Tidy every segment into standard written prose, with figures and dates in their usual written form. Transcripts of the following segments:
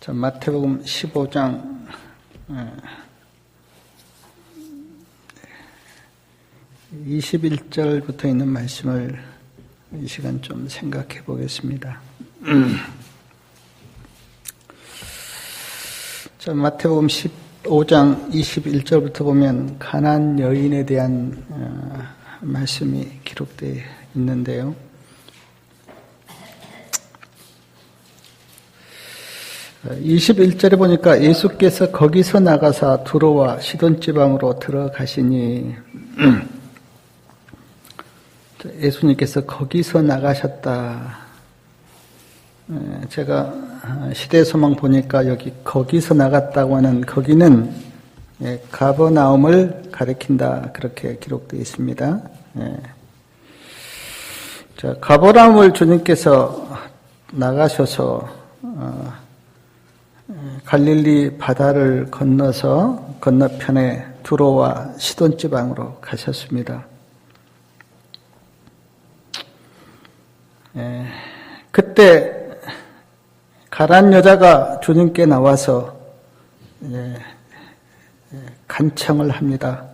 자, 마태복음 15장 21절부터 있는 말씀을 이 시간 좀 생각해 보겠습니다. 자, 마태복음 15장 21절부터 보면 가나안 여인에 대한 말씀이 기록되어 있는데요. 21절에 보니까 예수께서 거기서 나가사 두로와 시돈 지방으로 들어가시니 예수님께서 거기서 나가셨다. 제가 시대소망 보니까 여기 거기서 나갔다고 하는 거기는 가버나움을 가리킨다 그렇게 기록되어 있습니다. 자, 가버나움을 주님께서 나가셔서 갈릴리 바다를 건너서 건너편에 두로와 시돈 지방으로 가셨습니다. 그때 가난 여자가 주님께 나와서 간청을 합니다.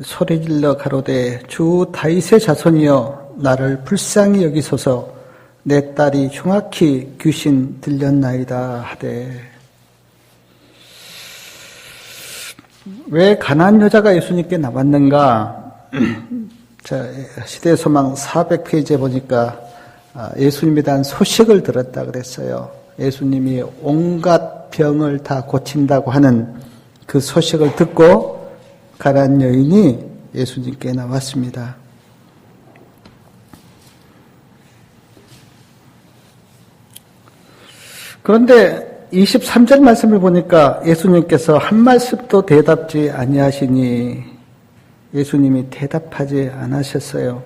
소리질러 가로되 주 다윗의 자손이여 나를 불쌍히 여기소서 내 딸이 흉악히 귀신 들렸나이다 하되. 왜 가나안 여자가 예수님께 나왔는가? 자, 시대소망 400페이지에 보니까 예수님에 대한 소식을 들었다 그랬어요. 예수님이 온갖 병을 다 고친다고 하는 그 소식을 듣고 가나안 여인이 예수님께 나왔습니다. 그런데 23절 말씀을 보니까 예수님께서 한 말씀도 대답지 아니하시니 예수님이 대답하지 않으셨어요.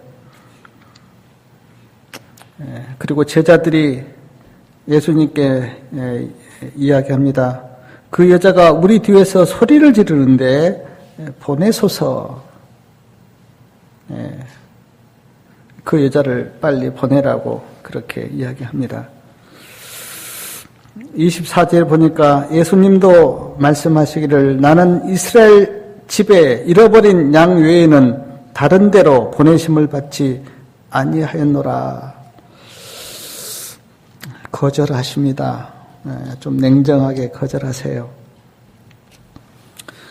그리고 제자들이 예수님께 이야기합니다. 그 여자가 우리 뒤에서 소리를 지르는데 보내소서. 그 여자를 빨리 보내라고 그렇게 이야기합니다. 24절 보니까 예수님도 말씀하시기를 나는 이스라엘 집에 잃어버린 양 외에는 다른 데로 보내심을 받지 아니하였노라. 거절하십니다. 좀 냉정하게 거절하세요.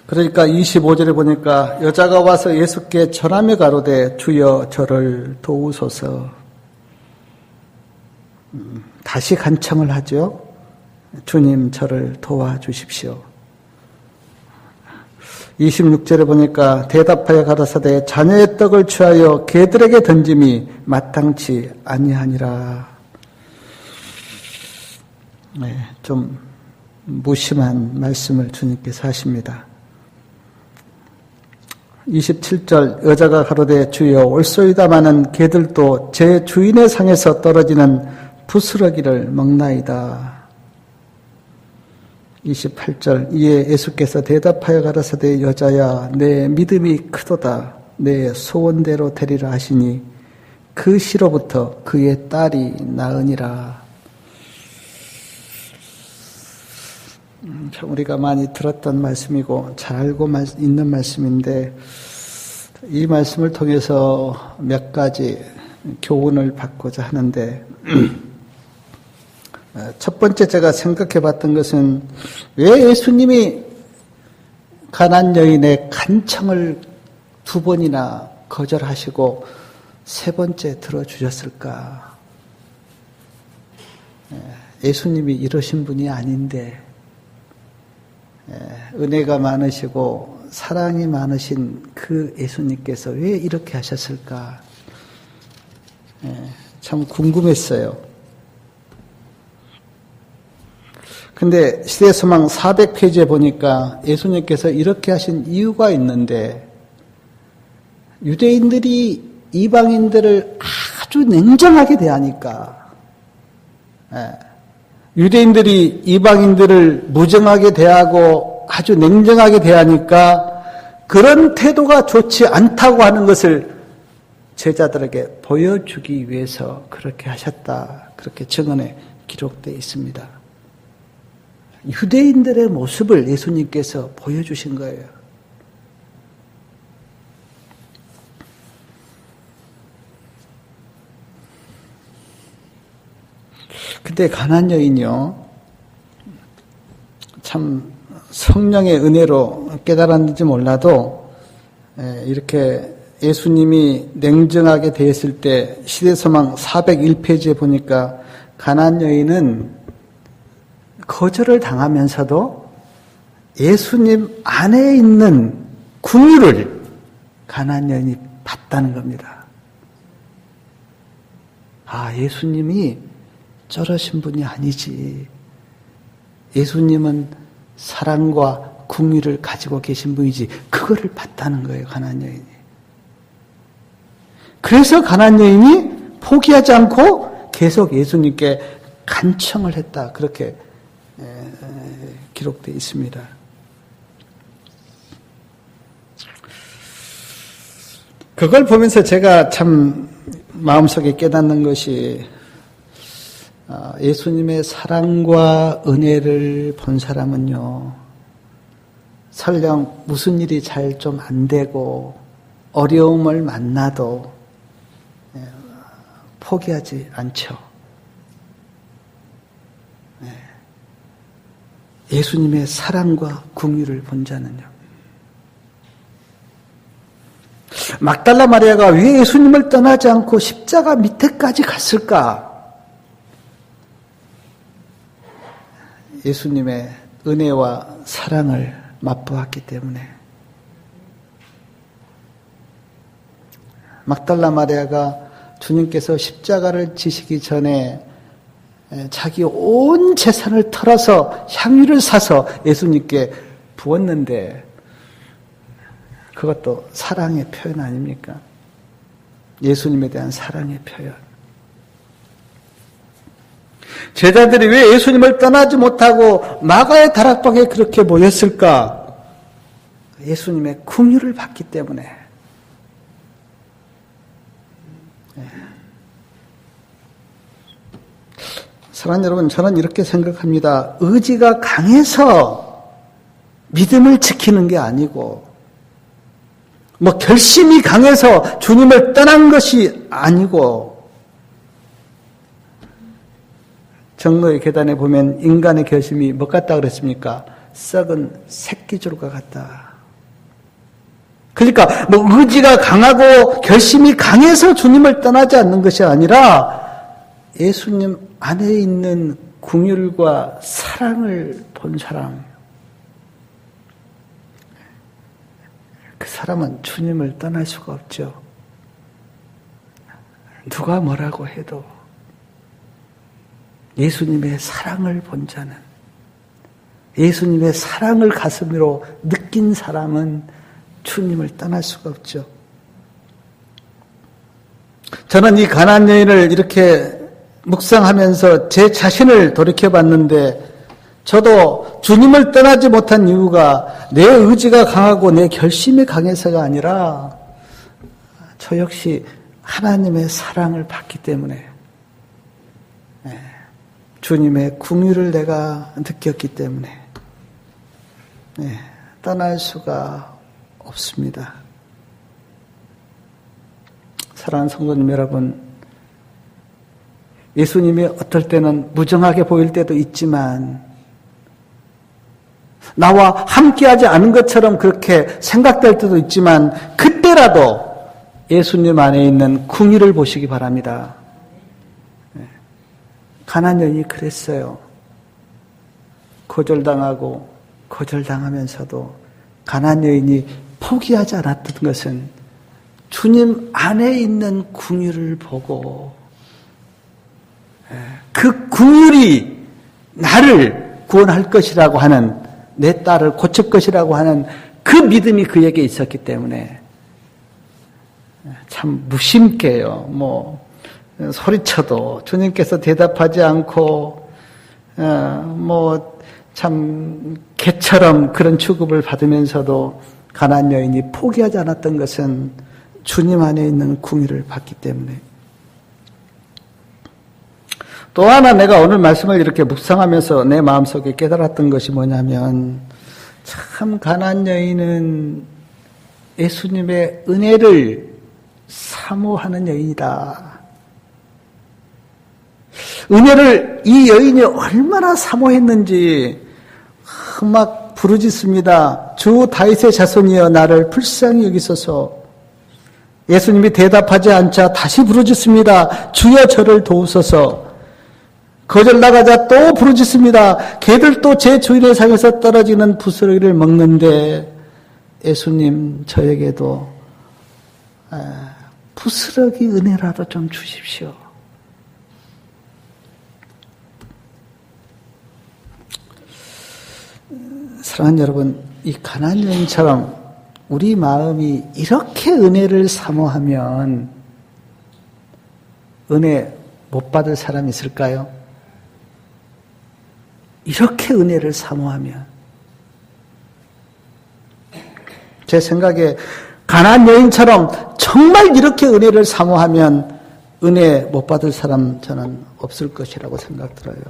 그러니까 25절에 보니까 여자가 와서 예수께 절하며 가로되 주여 저를 도우소서. 다시 간청을 하죠. 주님 저를 도와주십시오. 26절에 보니까 대답하여 가라사대 자녀의 떡을 취하여 개들에게 던짐이 마땅치 아니하니라. 좀 무심한 말씀을 주님께서 하십니다. 27절 여자가 가로되 주여 올소이다마는 개들도 제 주인의 상에서 떨어지는 부스러기를 먹나이다. 28절 이에 예수께서 대답하여 가라사대 여자야 내 믿음이 크도다 내 소원대로 되리라 하시니 그 시로부터 그의 딸이 나으니라. 참 우리가 많이 들었던 말씀이고 잘 알고 있는 말씀인데 이 말씀을 통해서 몇 가지 교훈을 받고자 하는데 첫 번째 제가 생각해 봤던 것은 왜 예수님이 가나안 여인의 간청을 두 번이나 거절하시고 세 번째 들어주셨을까? 예수님이 이러신 분이 아닌데 은혜가 많으시고 사랑이 많으신 그 예수님께서 왜 이렇게 하셨을까? 참 궁금했어요. 근데 시대소망 400페이지에 보니까 예수님께서 이렇게 하신 이유가 있는데 유대인들이 이방인들을 아주 냉정하게 대하니까 유대인들이 이방인들을 무정하게 대하고 아주 냉정하게 대하니까 그런 태도가 좋지 않다고 하는 것을 제자들에게 보여주기 위해서 그렇게 하셨다. 그렇게 증언에 기록되어 있습니다. 유대인들의 모습을 예수님께서 보여주신 거예요. 근데 가난한 여인이요, 참 성령의 은혜로 깨달았는지 몰라도 이렇게 예수님이 냉정하게 대했을 때 시대서망 401페이지에 보니까 가난한 여인은 거절을 당하면서도 예수님 안에 있는 긍휼을 가난한 여인이 봤다는 겁니다. 아, 예수님이 저러신 분이 아니지. 예수님은 사랑과 긍휼을 가지고 계신 분이지. 그거를 봤다는 거예요, 가난한 여인이. 그래서 가난한 여인이 포기하지 않고 계속 예수님께 간청을 했다. 그렇게 기록되어 있습니다. 그걸 보면서 제가 참 마음속에 깨닫는 것이, 예수님의 사랑과 은혜를 본 사람은요, 설령 무슨 일이 잘 좀 안 되고 어려움을 만나도 포기하지 않죠. 예수님의 사랑과 긍휼을 본 자는요. 막달라 마리아가 왜 예수님을 떠나지 않고 십자가 밑에까지 갔을까? 예수님의 은혜와 사랑을 맛보았기 때문에. 막달라 마리아가 주님께서 십자가를 지시기 전에 자기 온 재산을 털어서 향유를 사서 예수님께 부었는데, 그것도 사랑의 표현 아닙니까? 예수님에 대한 사랑의 표현. 제자들이 왜 예수님을 떠나지 못하고 마가의 다락방에 그렇게 모였을까? 예수님의 긍휼을 받기 때문에. 사랑하는 여러분, 저는 이렇게 생각합니다. 의지가 강해서 믿음을 지키는 게 아니고, 결심이 강해서 주님을 떠난 것이 아니고, 정로의 계단에 보면 인간의 결심이 뭐 같다 그랬습니까? 썩은 새끼줄과 같다. 그러니까 의지가 강하고 결심이 강해서 주님을 떠나지 않는 것이 아니라 예수님 안에 있는 긍휼과 사랑을 본 사람, 그 사람은 주님을 떠날 수가 없죠. 누가 뭐라고 해도 예수님의 사랑을 본 자는, 예수님의 사랑을 가슴으로 느낀 사람은 주님을 떠날 수가 없죠. 저는 이 가난한 여인을 이렇게 묵상하면서 제 자신을 돌이켜봤는데, 저도 주님을 떠나지 못한 이유가 내 의지가 강하고 내 결심이 강해서가 아니라 저 역시 하나님의 사랑을 받기 때문에, 주님의 긍휼을 내가 느꼈기 때문에 떠날 수가 없습니다. 사랑하는 성도님 여러분, 예수님이 어떨 때는 무정하게 보일 때도 있지만, 나와 함께하지 않은 것처럼 그렇게 생각될 때도 있지만, 그때라도 예수님 안에 있는 긍휼을 보시기 바랍니다. 가난한 여인이 그랬어요. 거절당하고 거절당하면서도 가난한 여인이 포기하지 않았던 것은 주님 안에 있는 긍휼을 보고, 그 긍휼이 나를 구원할 것이라고 하는, 내 딸을 고칠 것이라고 하는 그 믿음이 그에게 있었기 때문에 참 무심께요. 소리쳐도 주님께서 대답하지 않고, 참 개처럼 그런 취급을 받으면서도 가난한 여인이 포기하지 않았던 것은 주님 안에 있는 긍휼을 받기 때문에. 또 하나 내가 오늘 말씀을 이렇게 묵상하면서 내 마음속에 깨달았던 것이 뭐냐면, 참 가난한 여인은 예수님의 은혜를 사모하는 여인이다. 은혜를 이 여인이 얼마나 사모했는지 막 부르짖습니다. 주 다윗의 자손이여 나를 불쌍히 여기소서. 예수님이 대답하지 않자 다시 부르짖습니다. 주여 저를 도우소서. 거절 나가자 또 부르짖습니다. 개들도 제 주인의 상에서 떨어지는 부스러기를 먹는데 예수님 저에게도 부스러기 은혜라도 좀 주십시오. 사랑하는 여러분, 이 가난한 여인처럼 우리 마음이 이렇게 은혜를 사모하면 은혜 못 받을 사람이 있을까요? 이렇게 은혜를 사모하면. 제 생각에 가난한 여인처럼 정말 이렇게 은혜를 사모하면 은혜 못 받을 사람 저는 없을 것이라고 생각 들어요.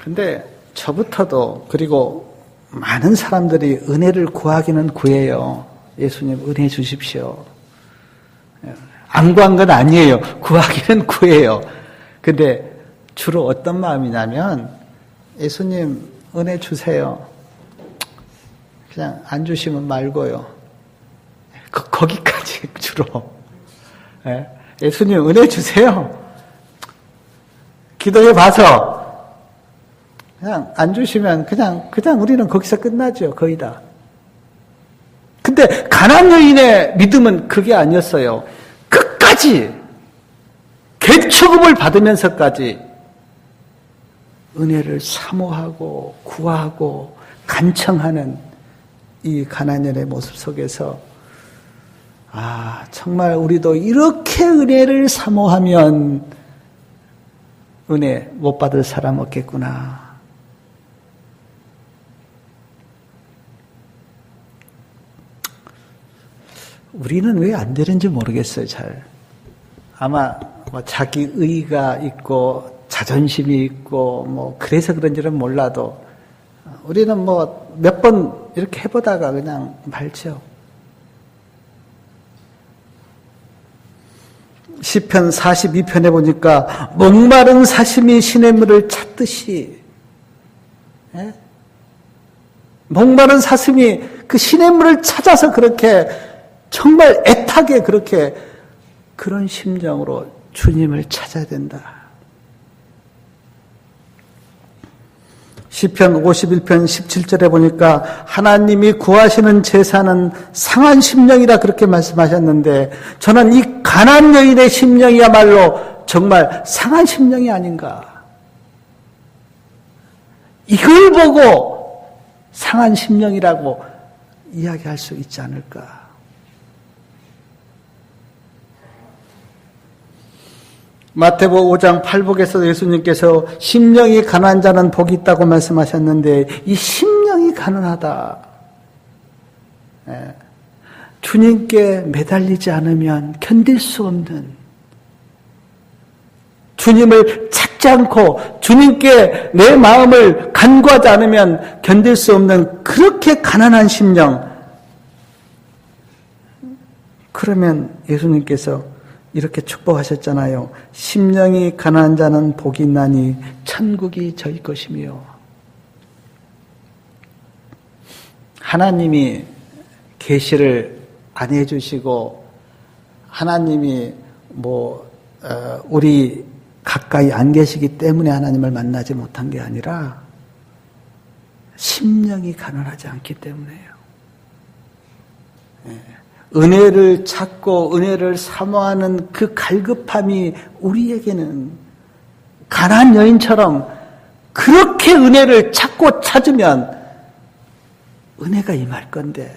근데 저부터도 그리고 많은 사람들이 은혜를 구하기는 구해요. 예수님 은혜 주십시오. 안 구한 건 아니에요. 구하기는 구해요. 근데 주로 어떤 마음이냐면 예수님 은혜 주세요. 그냥 안 주시면 말고요. 거기까지 주로. 예수님 은혜 주세요. 기도해 봐서 그냥 안 주시면 그냥 우리는 거기서 끝나죠. 거의 다. 근데 가난한 여인의 믿음은 그게 아니었어요. 끝까지 개처금을 받으면서까지 은혜를 사모하고 구하고 간청하는 이 가난한 여인의 모습 속에서 정말 우리도 이렇게 은혜를 사모하면 은혜 못 받을 사람 없겠구나. 우리는 왜 안 되는지 모르겠어요, 잘. 아마 자기 의의가 있고 자존심이 있고 그래서 그런지는 몰라도 우리는 몇 번 이렇게 해보다가 그냥 말죠. 시편 42편에 보니까 목마른 사슴이 시냇물을 찾듯이 목마른 사슴이 그 시냇물을 찾아서 그렇게 정말 애타게 그렇게 그런 심정으로 주님을 찾아야 된다. 시편 51편 17절에 보니까 하나님이 구하시는 제사는 상한 심령이라 그렇게 말씀하셨는데 저는 이 가난한 여인의 심령이야말로 정말 상한 심령이 아닌가. 이걸 보고 상한 심령이라고 이야기할 수 있지 않을까. 마태복음 5장 8복에서 예수님께서 심령이 가난한 자는 복이 있다고 말씀하셨는데 이 심령이 가난하다. 주님께 매달리지 않으면 견딜 수 없는, 주님을 찾지 않고 주님께 내 마음을 간구하지 않으면 견딜 수 없는 그렇게 가난한 심령. 그러면 예수님께서 이렇게 축복하셨잖아요. 심령이 가난한 자는 복이 있나니 천국이 저희 것이며. 하나님이 계시를 안 해주시고 하나님이 우리 가까이 안 계시기 때문에 하나님을 만나지 못한 게 아니라 심령이 가난하지 않기 때문에요. 은혜를 찾고 은혜를 사모하는 그 갈급함이 우리에게는 가난한 여인처럼 그렇게 은혜를 찾고 찾으면 은혜가 임할 건데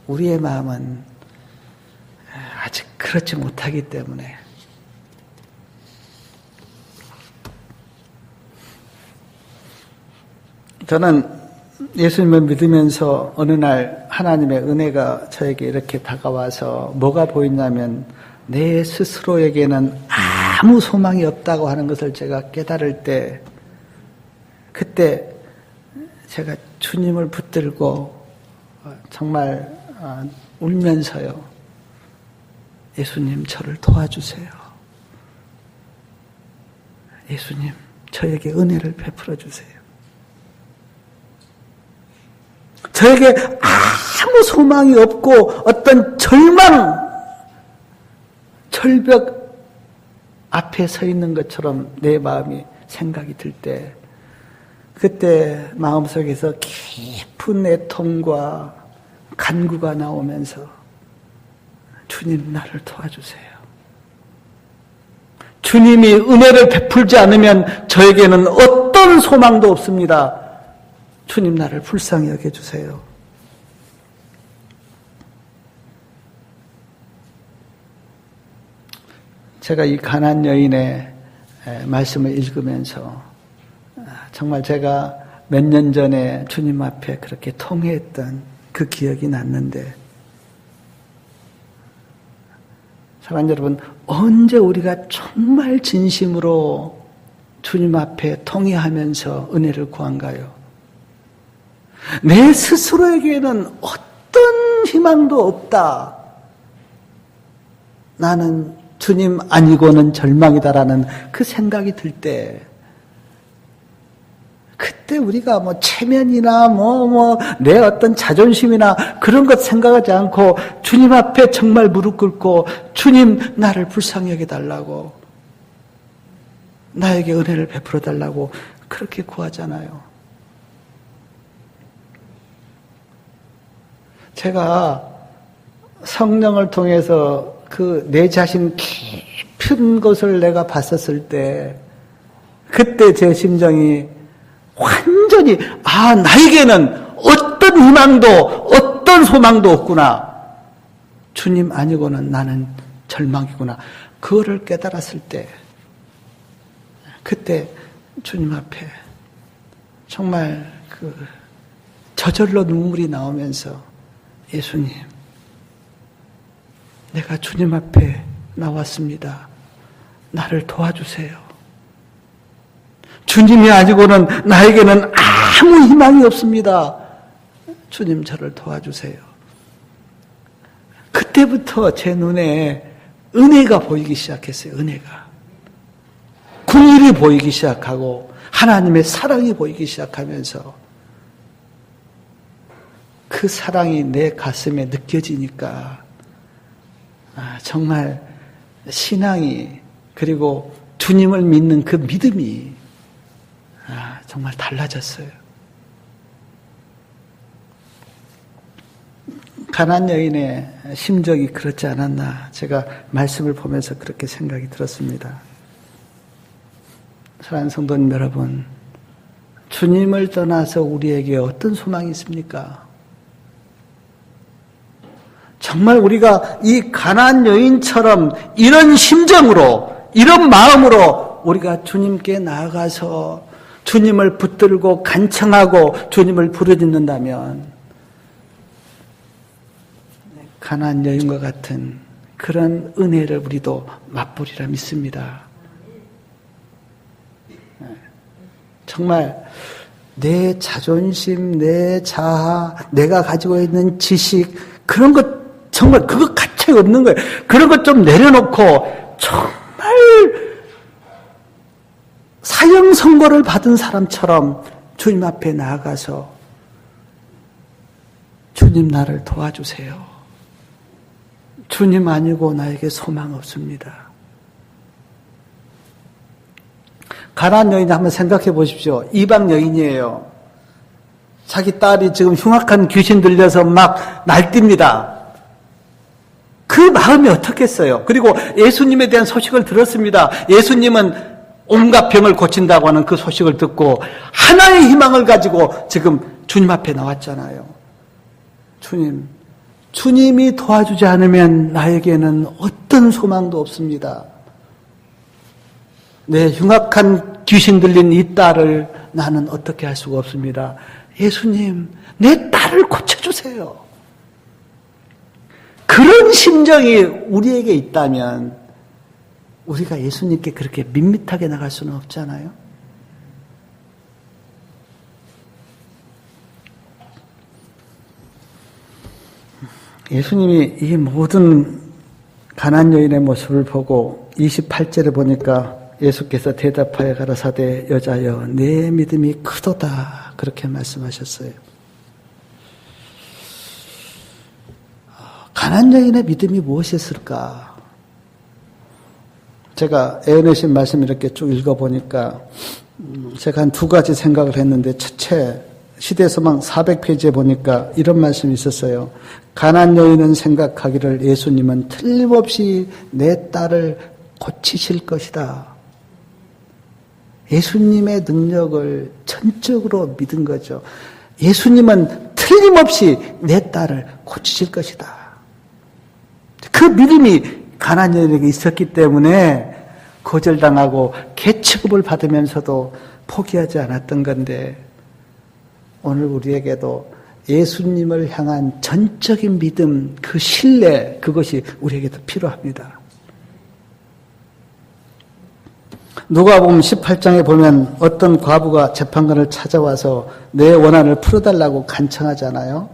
우리의 마음은 아직 그렇지 못하기 때문에 저는 예수님을 믿으면서 어느 날 하나님의 은혜가 저에게 이렇게 다가와서 뭐가 보이냐면 내 스스로에게는 아무 소망이 없다고 하는 것을 제가 깨달을 때 그때 제가 주님을 붙들고 정말 울면서요. 예수님 저를 도와주세요. 예수님 저에게 은혜를 베풀어 주세요. 저에게 아무 소망이 없고 어떤 절벽 앞에 서 있는 것처럼 내 마음이 생각이 들 때 그때 마음속에서 깊은 애통과 간구가 나오면서 주님 나를 도와주세요. 주님이 은혜를 베풀지 않으면 저에게는 어떤 소망도 없습니다. 주님 나를 불쌍히 여겨주세요. 제가 이 가난안 여인의 말씀을 읽으면서 정말 제가 몇 년 전에 주님 앞에 그렇게 통회했던 그 기억이 났는데 사랑하는 여러분, 언제 우리가 정말 진심으로 주님 앞에 통회하면서 은혜를 구한가요? 내 스스로에게는 어떤 희망도 없다. 나는 주님 아니고는 절망이다라는 그 생각이 들 때, 그때 우리가 뭐 체면이나 내 어떤 자존심이나 그런 것 생각하지 않고 주님 앞에 정말 무릎 꿇고 주님 나를 불쌍히 여겨달라고, 나에게 은혜를 베풀어 달라고 그렇게 구하잖아요. 제가 성령을 통해서 그 내 자신 깊은 것을 내가 봤었을 때 그때 제 심정이 완전히 나에게는 어떤 희망도 어떤 소망도 없구나. 주님 아니고는 나는 절망이구나. 그거를 깨달았을 때 그때 주님 앞에 정말 저절로 눈물이 나오면서 예수님, 내가 주님 앞에 나왔습니다. 나를 도와주세요. 주님이 아니고는 나에게는 아무 희망이 없습니다. 주님 저를 도와주세요. 그때부터 제 눈에 은혜가 보이기 시작했어요. 은혜가. 긍휼이 보이기 시작하고 하나님의 사랑이 보이기 시작하면서 그 사랑이 내 가슴에 느껴지니까 정말 신앙이 그리고 주님을 믿는 그 믿음이 정말 달라졌어요. 가난안 여인의 심정이 그렇지 않았나 제가 말씀을 보면서 그렇게 생각이 들었습니다. 사랑하는 성도님 여러분, 주님을 떠나서 우리에게 어떤 소망이 있습니까? 정말 우리가 이 가난안 여인처럼 이런 심정으로, 이런 마음으로 우리가 주님께 나아가서 주님을 붙들고 간청하고 주님을 부르짖는다면 가난안 여인과 같은 그런 은혜를 우리도 맛보리라 믿습니다. 정말 내 자존심, 내 자아, 내가 가지고 있는 지식, 그런 것 정말 그거 가차이 없는 거예요. 그런 것 좀 내려놓고 정말 사형 선고를 받은 사람처럼 주님 앞에 나아가서 주님 나를 도와주세요. 주님 아니고 나에게 소망 없습니다. 가난안 여인 한번 생각해 보십시오. 이방 여인이에요. 자기 딸이 지금 흉악한 귀신 들려서 막 날뜁니다. 그 마음이 어떻겠어요? 그리고 예수님에 대한 소식을 들었습니다. 예수님은 온갖 병을 고친다고 하는 그 소식을 듣고 하나의 희망을 가지고 지금 주님 앞에 나왔잖아요. 주님이 도와주지 않으면 나에게는 어떤 소망도 없습니다. 내 흉악한 귀신 들린 이 딸을 나는 어떻게 할 수가 없습니다. 예수님, 내 딸을 고쳐주세요. 그런 심정이 우리에게 있다면 우리가 예수님께 그렇게 밋밋하게 나갈 수는 없잖아요. 예수님이 이 모든 가난안 여인의 모습을 보고 28절에 보니까 예수께서 대답하여 가라사대 여자여 내 믿음이 크도다 그렇게 말씀하셨어요. 가난안 여인의 믿음이 무엇이었을까? 제가 애어내신 말씀 이렇게 쭉 읽어보니까 제가 한 두 가지 생각을 했는데 첫째 시대서망 400페이지에 보니까 이런 말씀이 있었어요. 가난안 여인은 생각하기를 예수님은 틀림없이 내 딸을 고치실 것이다. 예수님의 능력을 전적으로 믿은 거죠. 예수님은 틀림없이 내 딸을 고치실 것이다. 그 믿음이 가난안 여인에게 있었기 때문에 거절당하고 개취급을 받으면서도 포기하지 않았던 건데 오늘 우리에게도 예수님을 향한 전적인 믿음, 그 신뢰, 그것이 우리에게도 필요합니다. 누가복음 18장에 보면 어떤 과부가 재판관을 찾아와서 내 원한을 풀어달라고 간청하잖아요.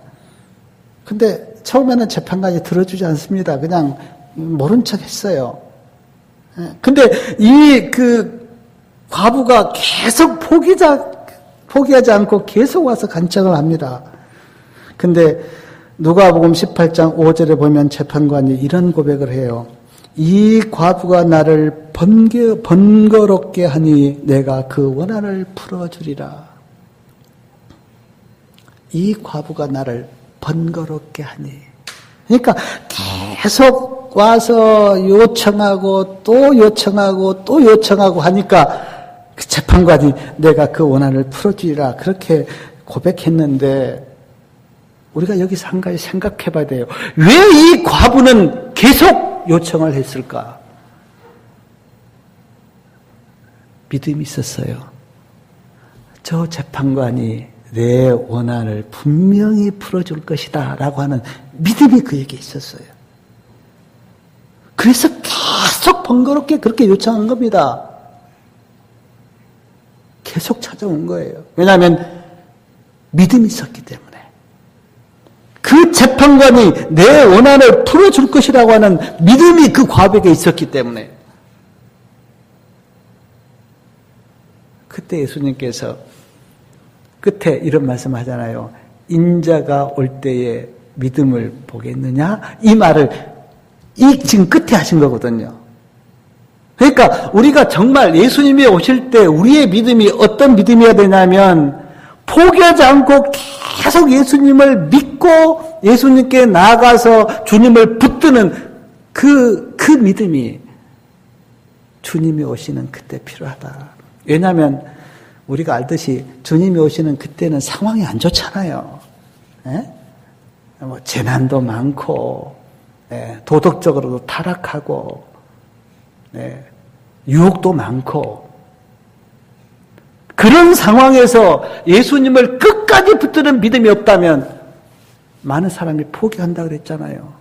근데 처음에는 재판관이 들어주지 않습니다. 그냥 모른 척 했어요. 근데 이 과부가 계속 포기하지 않고 계속 와서 간청을 합니다. 근데 누가복음 18장 5절에 보면 재판관이 이런 고백을 해요. 이 과부가 나를 번거롭게 하니 내가 그 원한을 풀어주리라. 이 과부가 나를 번거롭게 하니. 그러니까 계속 와서 요청하고 또 요청하고 또 요청하고 하니까 그 재판관이 내가 그 원한을 풀어주리라 그렇게 고백했는데 우리가 여기서 한 가지 생각해 봐야 돼요. 왜 이 과부는 계속 요청을 했을까? 믿음이 있었어요. 저 재판관이 내 원한을 분명히 풀어줄 것이다 라고 하는 믿음이 그에게 있었어요. 그래서 계속 번거롭게 그렇게 요청한 겁니다. 계속 찾아온 거예요. 왜냐하면 믿음이 있었기 때문에. 그 재판관이 내 원한을 풀어줄 것이라고 하는 믿음이 그 과부에게 있었기 때문에. 그때 예수님께서 끝에 이런 말씀 하잖아요. 인자가 올 때에 믿음을 보겠느냐? 이 말을 지금 끝에 하신 거거든요. 그러니까 우리가 정말 예수님이 오실 때 우리의 믿음이 어떤 믿음이어야 되냐면 포기하지 않고 계속 예수님을 믿고 예수님께 나아가서 주님을 붙드는 그 믿음이 주님이 오시는 그때 필요하다. 왜냐하면 우리가 알듯이 주님이 오시는 그때는 상황이 안 좋잖아요. 뭐 재난도 많고 도덕적으로도 타락하고 유혹도 많고 그런 상황에서 예수님을 끝까지 붙드는 믿음이 없다면 많은 사람이 포기한다고 그랬잖아요.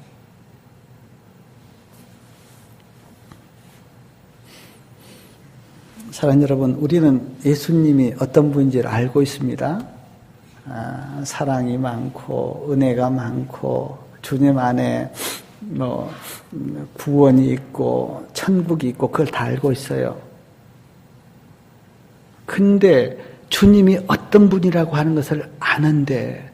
사랑하는 여러분, 우리는 예수님이 어떤 분인지를 알고 있습니다. 사랑이 많고 은혜가 많고 주님 안에 구원이 있고 천국이 있고 그걸 다 알고 있어요. 근데 주님이 어떤 분이라고 하는 것을 아는데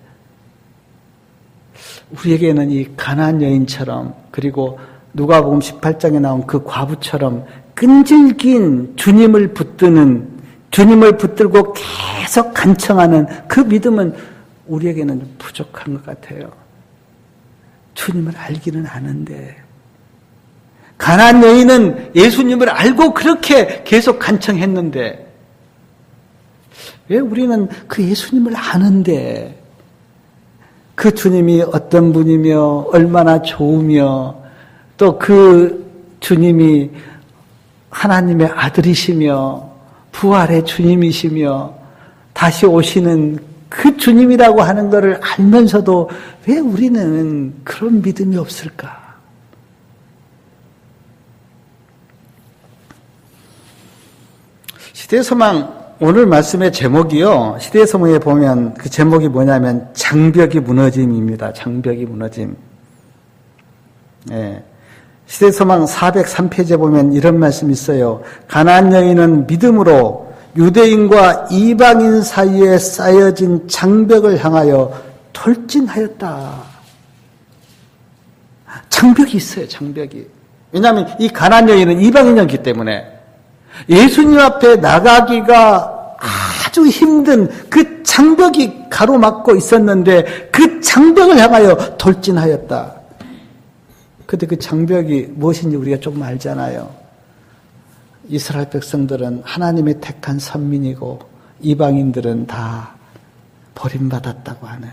우리에게는 이 가나안 여인처럼 그리고 누가복음 18장에 나온 그 과부처럼 끈질긴 주님을 붙들고 계속 간청하는 그 믿음은 우리에게는 부족한 것 같아요. 주님을 알기는 아는데 가나안 여인은 예수님을 알고 그렇게 계속 간청했는데 왜 우리는 그 예수님을 아는데 그 주님이 어떤 분이며 얼마나 좋으며 또 그 주님이 하나님의 아들이시며 부활의 주님이시며 다시 오시는 그 주님이라고 하는 것을 알면서도 왜 우리는 그런 믿음이 없을까? 시대소망 오늘 말씀의 제목이요. 시대소망에 보면 그 제목이 뭐냐면 장벽이 무너짐입니다. 장벽이 무너짐. 예. 시대소망 403페이지에 보면 이런 말씀이 있어요. 가나안 여인은 믿음으로 유대인과 이방인 사이에 쌓여진 장벽을 향하여 돌진하였다. 장벽이 있어요. 장벽이. 왜냐하면 이 가나안 여인은 이방인이었기 때문에 예수님 앞에 나가기가 아주 힘든 그 장벽이 가로막고 있었는데 그 장벽을 향하여 돌진하였다. 근데 그 장벽이 무엇인지 우리가 조금 알잖아요. 이스라엘 백성들은 하나님의 택한 선민이고 이방인들은 다 버림받았다고 하는,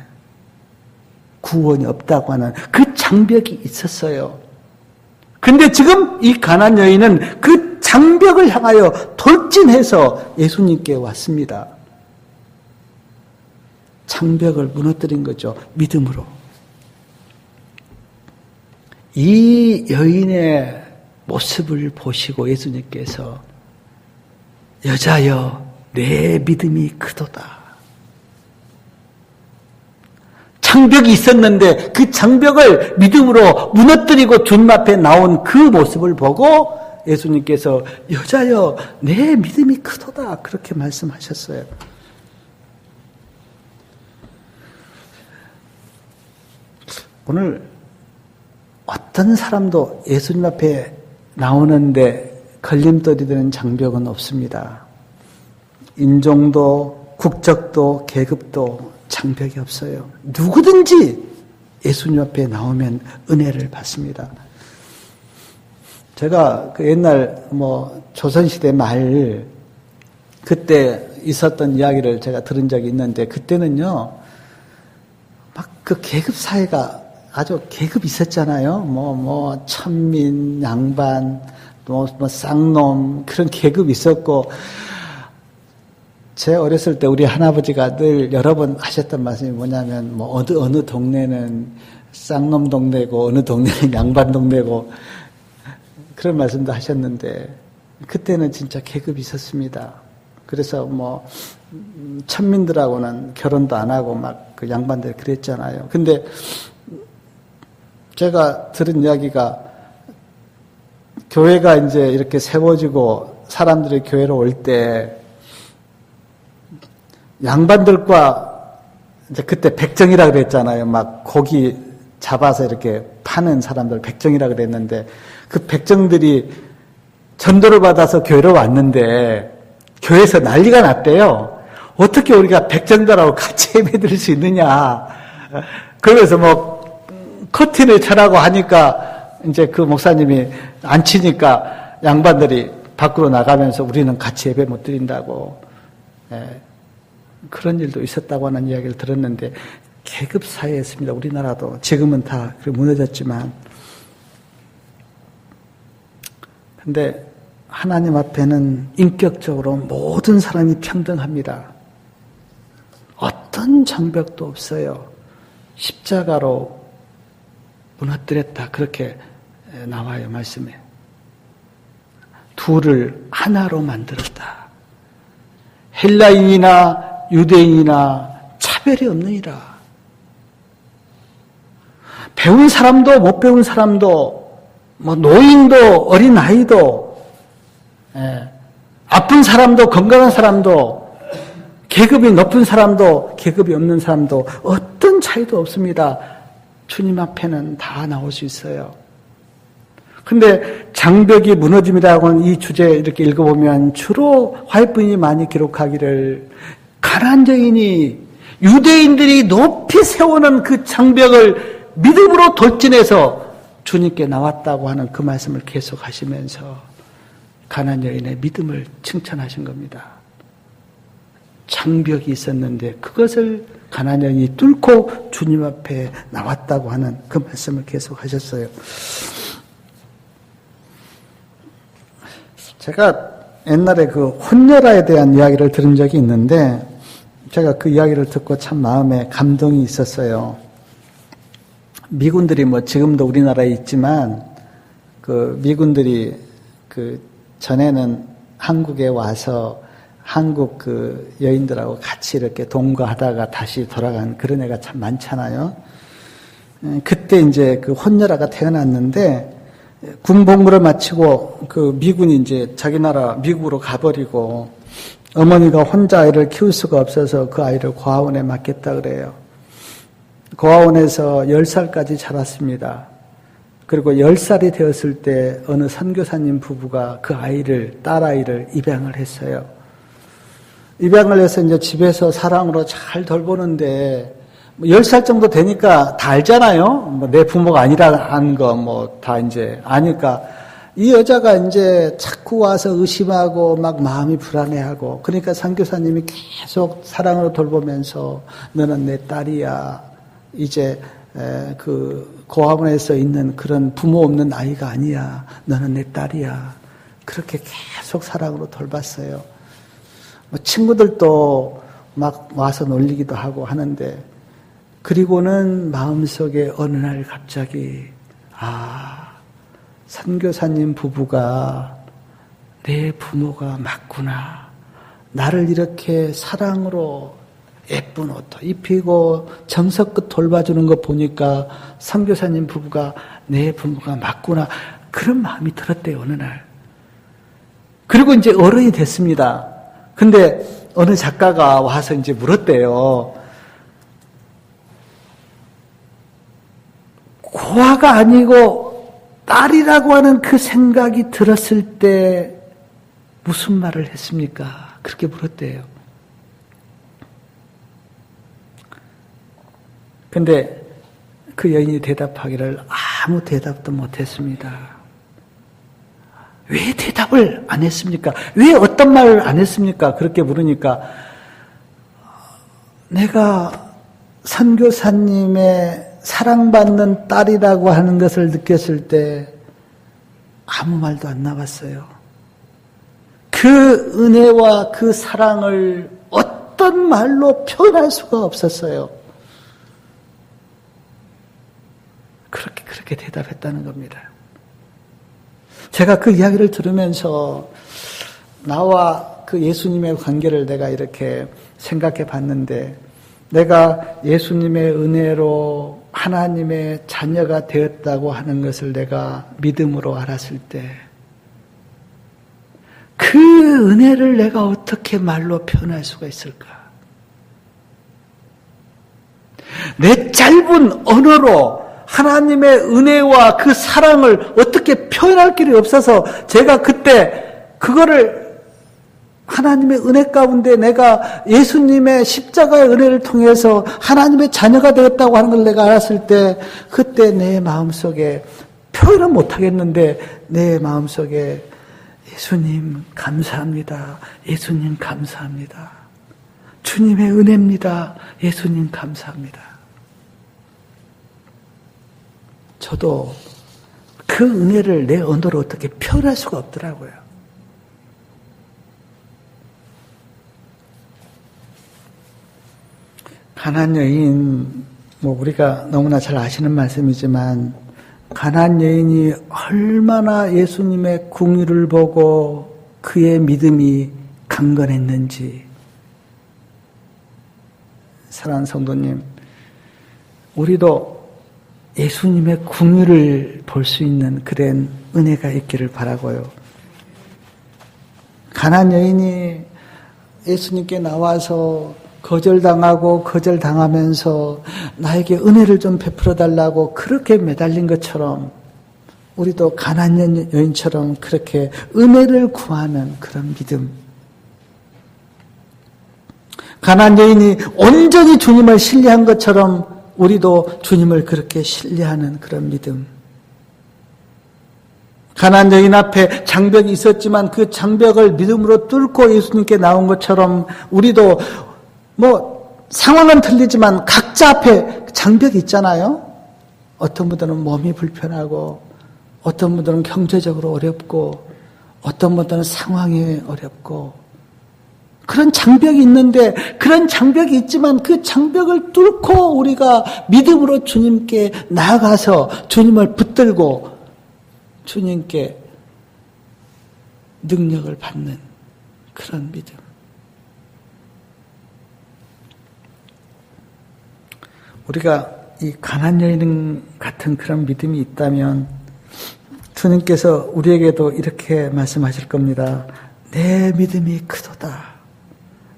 구원이 없다고 하는 그 장벽이 있었어요. 근데 지금 이 가나안 여인은 그 장벽을 향하여 돌진해서 예수님께 왔습니다. 장벽을 무너뜨린 거죠. 믿음으로. 이 여인의 모습을 보시고 예수님께서 여자여 내 믿음이 크도다. 장벽이 있었는데 그 장벽을 믿음으로 무너뜨리고 주님 앞에 나온 그 모습을 보고 예수님께서 여자여 내 믿음이 크도다 그렇게 말씀하셨어요. 오늘 어떤 사람도 예수님 앞에 나오는데 걸림돌이 되는 장벽은 없습니다. 인종도 국적도 계급도 장벽이 없어요. 누구든지 예수님 앞에 나오면 은혜를 받습니다. 제가 그 옛날 조선시대 말 그때 있었던 이야기를 제가 들은 적이 있는데 그때는요 막 그 계급 사회가 아주 계급이 있었잖아요. 천민, 양반, 쌍놈 그런 계급이 있었고 제 어렸을 때 우리 할아버지가 늘 여러 번 하셨던 말씀이 뭐냐면 어느 동네는 쌍놈 동네고 어느 동네는 양반 동네고 그런 말씀도 하셨는데 그때는 진짜 계급이 있었습니다. 그래서 천민들하고는 결혼도 안 하고 막 그 양반들 그랬잖아요. 근데 제가 들은 이야기가 교회가 이제 이렇게 세워지고 사람들이 교회로 올 때 양반들과 이제 그때 백정이라 그랬잖아요. 막 고기 잡아서 이렇게 파는 사람들 백정이라 그랬는데 그 백정들이 전도를 받아서 교회로 왔는데 교회에서 난리가 났대요. 어떻게 우리가 백정들하고 같이 예배드릴 수 있느냐. 그래서 커튼을 쳐라고 하니까 이제 그 목사님이 안 치니까 양반들이 밖으로 나가면서 우리는 같이 예배 못 드린다고. 그런 일도 있었다고 하는 이야기를 들었는데 계급 사회였습니다. 우리나라도 지금은 다 무너졌지만 근데 하나님 앞에는 인격적으로 모든 사람이 평등합니다. 어떤 장벽도 없어요. 십자가로 무너뜨렸다 그렇게 나와요. 말씀에. 둘을 하나로 만들었다. 헬라인이나 유대인이나 차별이 없느니라. 배운 사람도 못 배운 사람도 노인도 어린아이도 아픈 사람도 건강한 사람도 계급이 높은 사람도 계급이 없는 사람도 어떤 차이도 없습니다. 주님 앞에는 다 나올 수 있어요. 근데 장벽이 무너짐이라고 하는 이 주제 이렇게 읽어보면 주로 화해부인이 많이 기록하기를 가나안 여인이 유대인들이 높이 세우는 그 장벽을 믿음으로 돌진해서 주님께 나왔다고 하는 그 말씀을 계속하시면서 가나안 여인의 믿음을 칭찬하신 겁니다. 장벽이 있었는데 그것을 가나안 여인이 뚫고 주님 앞에 나왔다고 하는 그 말씀을 계속하셨어요. 제가 옛날에 그 혼혈아에 대한 이야기를 들은 적이 있는데 제가 그 이야기를 듣고 참 마음에 감동이 있었어요. 미군들이 뭐 지금도 우리나라에 있지만 그 미군들이 그 전에는 한국에 와서 한국 그 여인들하고 같이 이렇게 동거하다가 다시 돌아간 그런 애가 참 많잖아요. 그때 이제 그 혼혈아가 태어났는데 군복무를 마치고 그 미군이 이제 자기 나라 미국으로 가버리고 어머니가 혼자 아이를 키울 수가 없어서 그 아이를 고아원에 맡겼다 그래요. 고아원에서 10살까지 자랐습니다. 그리고 10살이 되었을 때 어느 선교사님 부부가 그 아이를, 딸아이를 입양을 했어요. 입양을 해서 이제 집에서 사랑으로 잘 돌보는데 10살 정도 되니까 다 알잖아요. 뭐 내 부모가 아니라는 거 뭐 다 이제 아니까 이 여자가 이제 자꾸 와서 의심하고 막 마음이 불안해하고 그러니까 선교사님이 계속 사랑으로 돌보면서 너는 내 딸이야. 이제 그 고아원에서 있는 그런 부모 없는 아이가 아니야. 너는 내 딸이야. 그렇게 계속 사랑으로 돌봤어요. 뭐 친구들도 막 와서 놀리기도 하고 하는데 그리고는 마음속에 어느 날 갑자기 선교사님 부부가 내 부모가 맞구나. 나를 이렇게 사랑으로 예쁜 옷도 입히고 정성껏 돌봐주는 거 보니까 선교사님 부부가 내 부모가 맞구나. 그런 마음이 들었대요, 어느 날. 그리고 이제 어른이 됐습니다. 근데 어느 작가가 와서 이제 물었대요. 고아가 아니고 딸이라고 하는 그 생각이 들었을 때 무슨 말을 했습니까? 그렇게 물었대요. 근데 그 여인이 대답하기를 아무 대답도 못했습니다. 왜 대답을 안 했습니까? 왜 어떤 말을 안 했습니까? 그렇게 물으니까 내가 선교사님의 사랑받는 딸이라고 하는 것을 느꼈을 때 아무 말도 안 나왔어요. 그 은혜와 그 사랑을 어떤 말로 표현할 수가 없었어요. 그렇게 대답했다는 겁니다. 제가 그 이야기를 들으면서 나와 그 예수님의 관계를 내가 이렇게 생각해 봤는데 내가 예수님의 은혜로 하나님의 자녀가 되었다고 하는 것을 내가 믿음으로 알았을 때 그 은혜를 내가 어떻게 말로 표현할 수가 있을까? 내 짧은 언어로 하나님의 은혜와 그 사랑을 어떻게 표현할 길이 없어서 제가 그때 그거를 하나님의 은혜 가운데 내가 예수님의 십자가의 은혜를 통해서 하나님의 자녀가 되었다고 하는 걸 내가 알았을 때 그때 내 마음속에 표현은 못하겠는데 내 마음속에 예수님 감사합니다. 예수님 감사합니다. 주님의 은혜입니다. 예수님 감사합니다. 저도 그 은혜를 내 언어로 어떻게 표현할 수가 없더라고요. 가나안 여인, 우리가 너무나 잘 아시는 말씀이지만 가나안 여인이 얼마나 예수님의 긍휼을 보고 그의 믿음이 강건했는지. 사랑하는 성도님, 우리도 예수님의 긍휼을 볼 수 있는 그런 은혜가 있기를 바라고요. 가나안 여인이 예수님께 나와서 거절당하고 거절당하면서 나에게 은혜를 좀 베풀어 달라고 그렇게 매달린 것처럼 우리도 가나안 여인처럼 그렇게 은혜를 구하는 그런 믿음. 가나안 여인이 온전히 주님을 신뢰한 것처럼 우리도 주님을 그렇게 신뢰하는 그런 믿음. 가나안 여인 앞에 장벽이 있었지만 그 장벽을 믿음으로 뚫고 예수님께 나온 것처럼 우리도 상황은 틀리지만 각자 앞에 장벽이 있잖아요. 어떤 분들은 몸이 불편하고 어떤 분들은 경제적으로 어렵고 어떤 분들은 상황이 어렵고 그런 장벽이 있는데, 그런 장벽이 있지만 그 장벽을 뚫고 우리가 믿음으로 주님께 나아가서 주님을 붙들고 주님께 능력을 받는 그런 믿음. 우리가 이 가난 여인 같은 그런 믿음이 있다면 주님께서 우리에게도 이렇게 말씀하실 겁니다. 내 믿음이 크도다.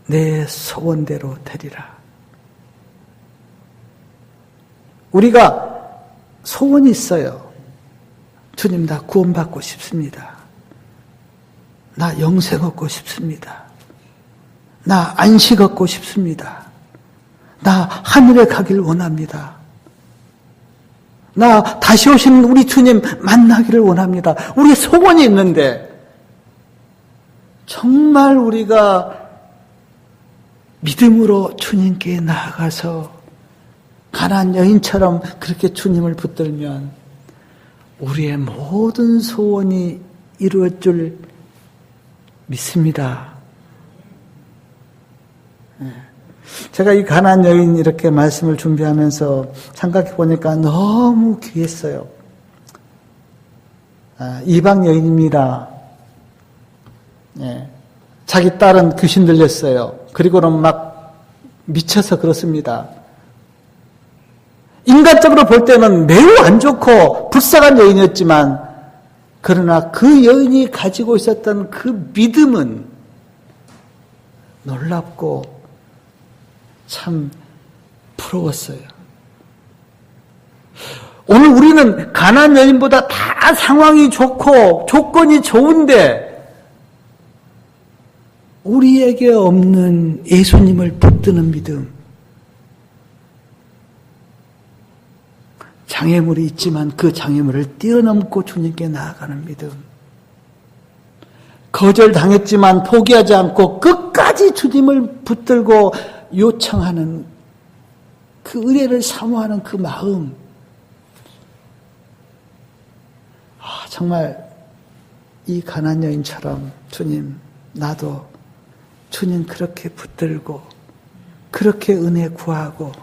내 소원대로 되리라. 우리가 소원이 있어요. 주님, 나 구원받고 싶습니다. 나 영생 얻고 싶습니다. 나 안식 얻고 싶습니다. 나 하늘에 가길 원합니다. 나 다시 오시는 우리 주님 만나기를 원합니다. 우리의 소원이 있는데 정말 우리가 믿음으로 주님께 나아가서 가난 여인처럼 그렇게 주님을 붙들면 우리의 모든 소원이 이루어질 줄 믿습니다. 제가 이 가난 여인 이렇게 말씀을 준비하면서 생각해 보니까 너무 귀했어요. 이방 여인입니다. 자기 딸은 귀신 들렸어요. 그리고는 막 미쳐서 그렇습니다. 인간적으로 볼 때는 매우 안 좋고 불쌍한 여인이었지만 그러나 그 여인이 가지고 있었던 그 믿음은 놀랍고 참 부러웠어요. 오늘 우리는 가난 여인보다 다 상황이 좋고 조건이 좋은데 우리에게 없는 예수님을 붙드는 믿음. 장애물이 있지만 그 장애물을 뛰어넘고 주님께 나아가는 믿음. 거절당했지만 포기하지 않고 끝까지 주님을 붙들고 요청하는 그 은혜를 사모하는 그 마음. 정말 이 가난 여인처럼 주님, 나도 주님 그렇게 붙들고 그렇게 은혜 구하고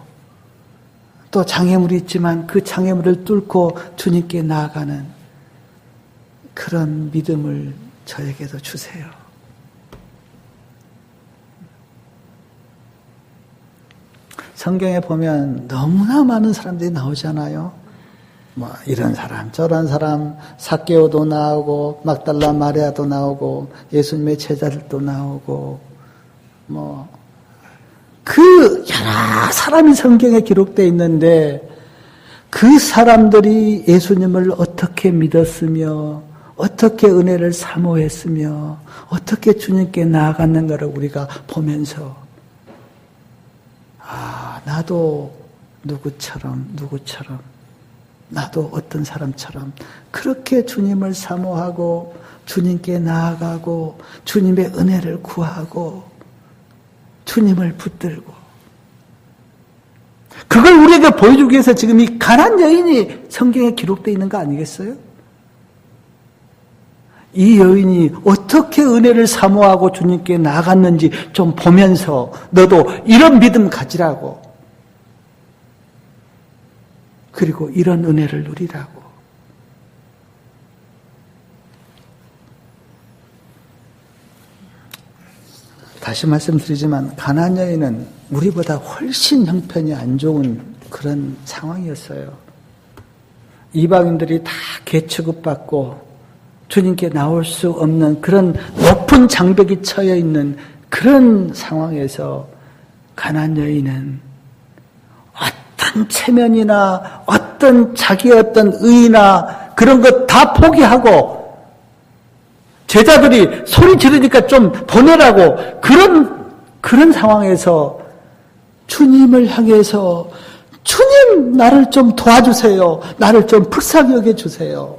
또 장애물이 있지만 그 장애물을 뚫고 주님께 나아가는 그런 믿음을 저에게도 주세요. 성경에 보면 너무나 많은 사람들이 나오잖아요. 뭐 이런 사람 저런 사람, 삭개오도 나오고 막달라 마리아도 나오고 예수님의 제자들도 나오고 그 여러 사람이 성경에 기록되어 있는데 그 사람들이 예수님을 어떻게 믿었으며 어떻게 은혜를 사모했으며 어떻게 주님께 나아갔는가를 우리가 보면서 나도 누구처럼 나도 어떤 사람처럼 그렇게 주님을 사모하고 주님께 나아가고 주님의 은혜를 구하고 주님을 붙들고 그걸 우리에게 보여주기 위해서 지금 이 가난 여인이 성경에 기록되어 있는 거 아니겠어요? 이 여인이 어떻게 은혜를 사모하고 주님께 나아갔는지 좀 보면서 너도 이런 믿음 가지라고 그리고 이런 은혜를 누리라고 다시 말씀드리지만 가난 여인은 우리보다 훨씬 형편이 안 좋은 그런 상황이었어요. 이방인들이 다 개취급받고 주님께 나올 수 없는 그런 높은 장벽이 처해 있는 그런 상황에서 가난 여인은 어떤 체면이나 어떤 자기의 어떤 의나 그런 것 다 포기하고 제자들이 소리 지르니까 좀 보내라고 그런 상황에서 주님을 향해서 주님 나를 좀 도와주세요. 나를 좀 불쌍히 여겨주세요.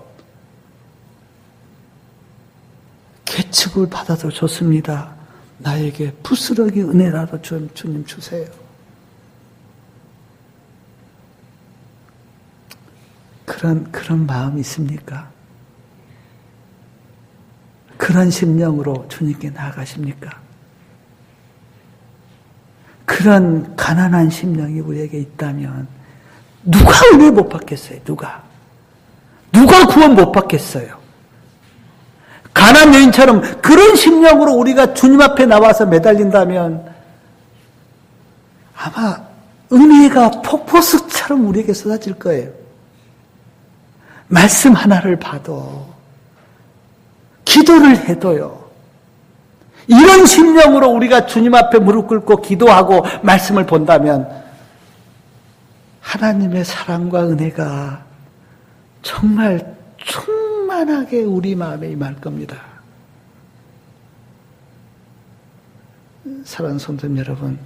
계측을 받아도 좋습니다. 나에게 부스러기 은혜라도 좀 주님 주세요. 그런 마음이 있습니까? 그런 심령으로 주님께 나아가십니까? 그런 가난한 심령이 우리에게 있다면 누가 은혜 못 받겠어요? 누가 구원 못 받겠어요? 가난 여인처럼 그런 심령으로 우리가 주님 앞에 나와서 매달린다면 아마 은혜가 폭포수처럼 우리에게 쏟아질 거예요. 말씀 하나를 봐도, 기도를 해도요. 이런 심령으로 우리가 주님 앞에 무릎 꿇고 기도하고 말씀을 본다면 하나님의 사랑과 은혜가 정말 충만하게 우리 마음에 임할 겁니다. 사랑하는 성도님 여러분,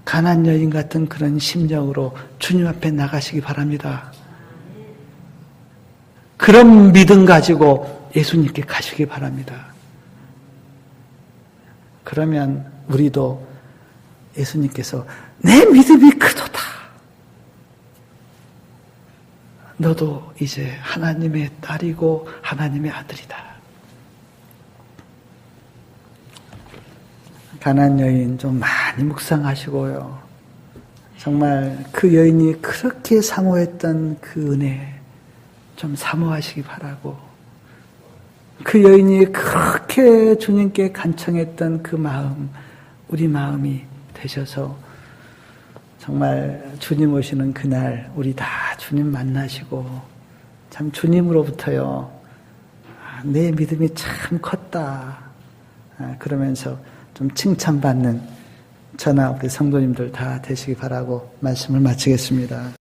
가난 여인 같은 그런 심령으로 주님 앞에 나가시기 바랍니다. 그런 믿음 가지고 예수님께 가시기 바랍니다. 그러면 우리도 예수님께서 내 믿음이 크도다. 너도 이제 하나님의 딸이고 하나님의 아들이다. 가난 여인 좀 많이 묵상하시고요. 정말 그 여인이 그렇게 사모했던 그 은혜 좀 사모하시기 바라고, 그 여인이 그렇게 주님께 간청했던 그 마음, 우리 마음이 되셔서 정말 주님 오시는 그날 우리 다 주님 만나시고 참 주님으로부터요, 내 믿음이 참 컸다 그러면서 좀 칭찬받는 저나 우리 성도님들 다 되시기 바라고 말씀을 마치겠습니다.